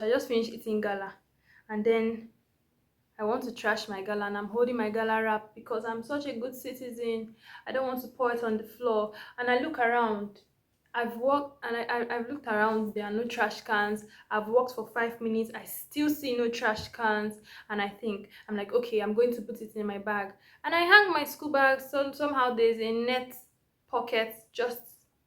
I just finished eating gala, and then I want to trash my gala, and I'm holding my gala wrap because I'm such a good citizen. I don't want to pour it on the floor. And I look around. I've walked and I've looked around. There are no trash cans. I've walked for 5 minutes. I still see no trash cans. And I'm like, okay, I'm going to put it in my bag. And I hang my school bag. So somehow there's a net pocket just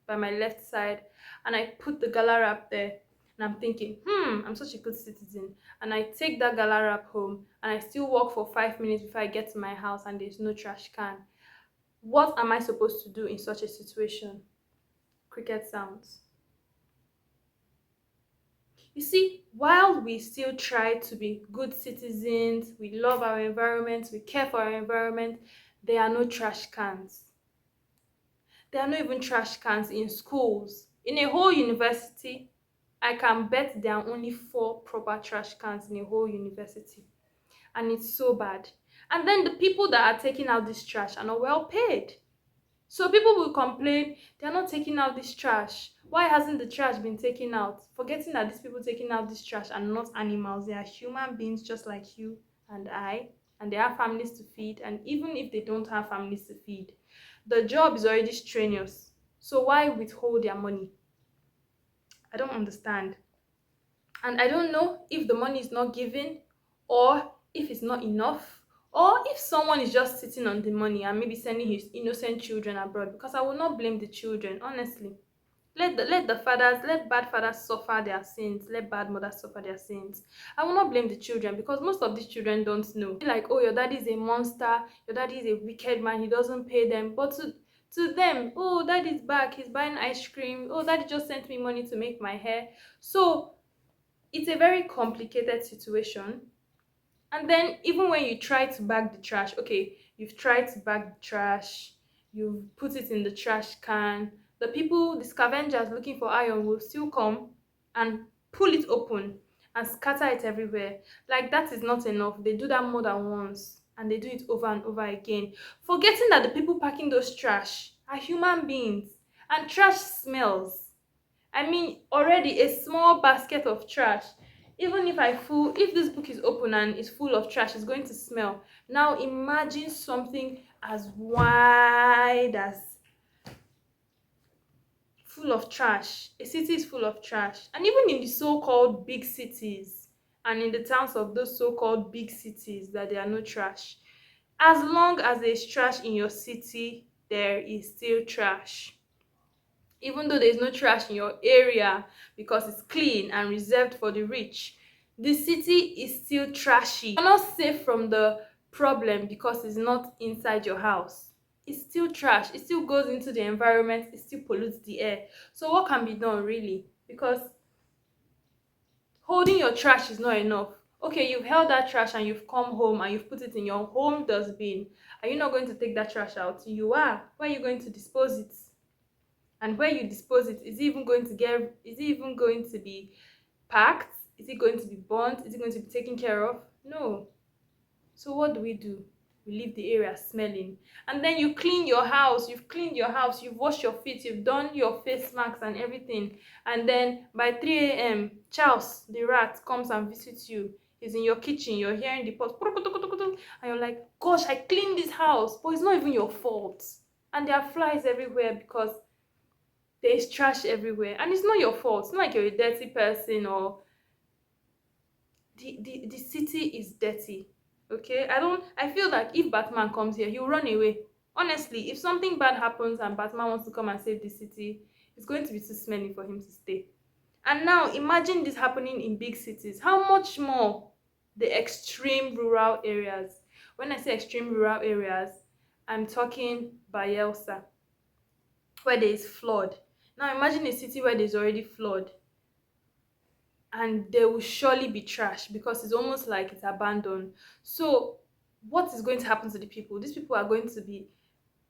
by my left side. And I put the gala wrap there. And I'm thinking, I'm such a good citizen. And I take that gala wrap home and I still walk for 5 minutes before I get to my house and there's no trash can. What am I supposed to do in such a situation? Cricket sounds. You see, while we still try to be good citizens, we love our environment, we care for our environment, there are no trash cans. There are not even trash cans in schools. In a whole university, I can bet there are only four proper trash cans in a whole university. And it's so bad. And then the people that are taking out this trash are not well paid. So people will complain, they're not taking out this trash. Why hasn't the trash been taken out? Forgetting that these people taking out this trash are not animals. They are human beings just like you and I. And they have families to feed. And even if they don't have families to feed, the job is already strenuous. So why withhold their money? I don't understand. And I don't know if the money is not given, or if it's not enough, or if someone is just sitting on the money and maybe sending his innocent children abroad, because I will not blame the children, honestly. Let bad fathers suffer their sins, let bad mothers suffer their sins. I will not blame the children because most of these children don't know. Like, oh, your daddy is a monster, your daddy is a wicked man, he doesn't pay them. But to them, oh, daddy's back, he's buying ice cream, oh, daddy just sent me money to make my hair. So it's a very complicated situation. And then even when you try to bag the trash, okay, you've tried to bag the trash, you've put it in the trash can, the scavengers looking for iron will still come and pull it open and scatter it everywhere. Like, that is not enough. They do that more than once and they do it over and over again, forgetting that the people packing those trash are human beings and trash smells. I mean, already a small basket of trash. Even if this book is open and it's full of trash, it's going to smell. Now imagine something as wide as full of trash. A city is full of trash. And even in the so-called big cities and in the towns of those so-called big cities that there are no trash. As long as there's trash in your city, there is still trash. Even though there's no trash in your area because it's clean and reserved for the rich, the city is still trashy. You're not safe from the problem because it's not inside your house. It's still trash. It still goes into the environment. It still pollutes the air. So what can be done, really? Because holding your trash is not enough. Okay, you've held that trash and you've come home and you've put it in your home dustbin. Are you not going to take that trash out? You are. Where are you going to dispose it? And where you dispose it, is it even going to be packed? Is it going to be burnt? Is it going to be taken care of? No. So what do? We leave the area smelling. And then you clean your house. You've cleaned your house, you've washed your feet, you've done your face masks and everything. And then by 3 a.m., Charles the rat comes and visits you. He's in your kitchen, you're hearing the pot, and you're like, gosh, I cleaned this house. But it's not even your fault. And there are flies everywhere because there is trash everywhere, and it's not your fault. It's not like you're a dirty person, or the city is dirty. Okay, I feel like if Batman comes here, he'll run away. Honestly, if something bad happens and Batman wants to come and save the city, it's going to be too smelly for him to stay. And now imagine this happening in big cities. How much more the extreme rural areas? When I say extreme rural areas, I'm talking Bayelsa, where there is flood. Now imagine a city where there's already flood, and there will surely be trash because it's almost like it's abandoned. So what is going to happen to the people? These people are going to be,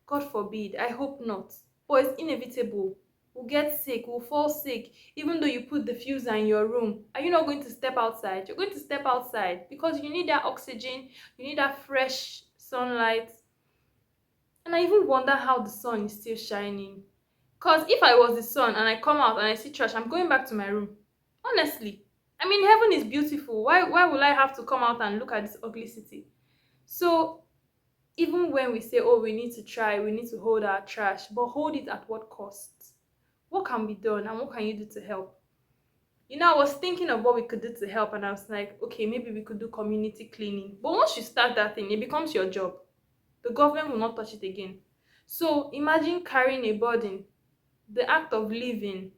God forbid, I hope not, but it's inevitable. We'll get sick, we'll fall sick. Even though you put the diffuser in your room, are you not going to step outside? You're going to step outside because you need that oxygen, you need that fresh sunlight. And I even wonder how the sun is still shining. Because if I was the sun and I come out and I see trash, I'm going back to my room. Honestly, I mean, heaven is beautiful. Why will I have to come out and look at this ugly city? So even when we say, oh, we need to try, we need to hold our trash, but hold it at what cost? What can be done and what can you do to help? I was thinking of what we could do to help, and I was like, okay, maybe we could do community cleaning. But once you start that thing, it becomes your job. The government will not touch it again. So imagine carrying a burden. The act of living,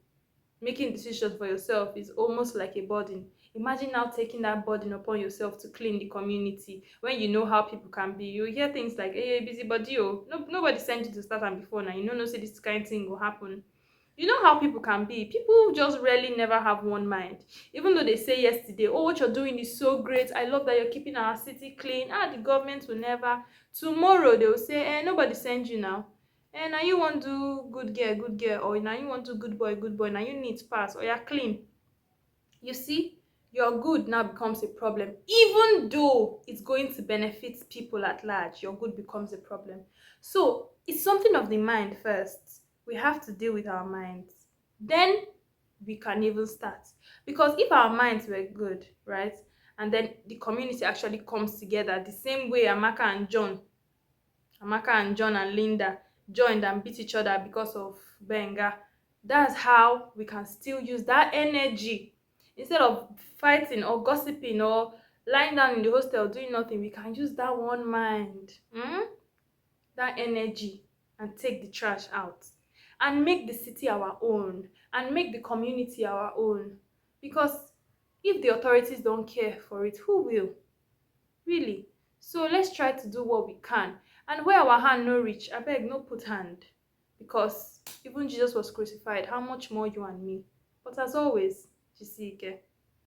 making decisions for yourself, is almost like a burden. Imagine now taking that burden upon yourself to clean the community when you know how people can be. You hear things like, hey, busy body, oh, no, nobody sent you to start am before now. You know, no, say this kind of thing will happen. You know how people can be. People just really never have one mind. Even though they say yesterday, oh, what you're doing is so great. I love that you're keeping our city clean. The government will never. Tomorrow they will say, nobody sent you now. Now you want to do good girl, or now you want to do good boy. Now you need pass, or you're clean. You see, your good now becomes a problem. Even though it's going to benefit people at large, your good becomes a problem. So it's something of the mind first. We have to deal with our minds. Then we can even start. Because if our minds were good, right? And then the community actually comes together the same way Amaka and John and Linda joined and beat each other because of Benga. That's how we can still use that energy. Instead of fighting or gossiping or lying down in the hostel doing nothing, we can use that one mind, that energy, and take the trash out and make the city our own and make the community our own. Because if the authorities don't care for it, who will? Really? So let's try to do what we can. And where our hand no reach, abeg no put hand. Because even Jesus was crucified, how much more you and me? But as always, Jisike.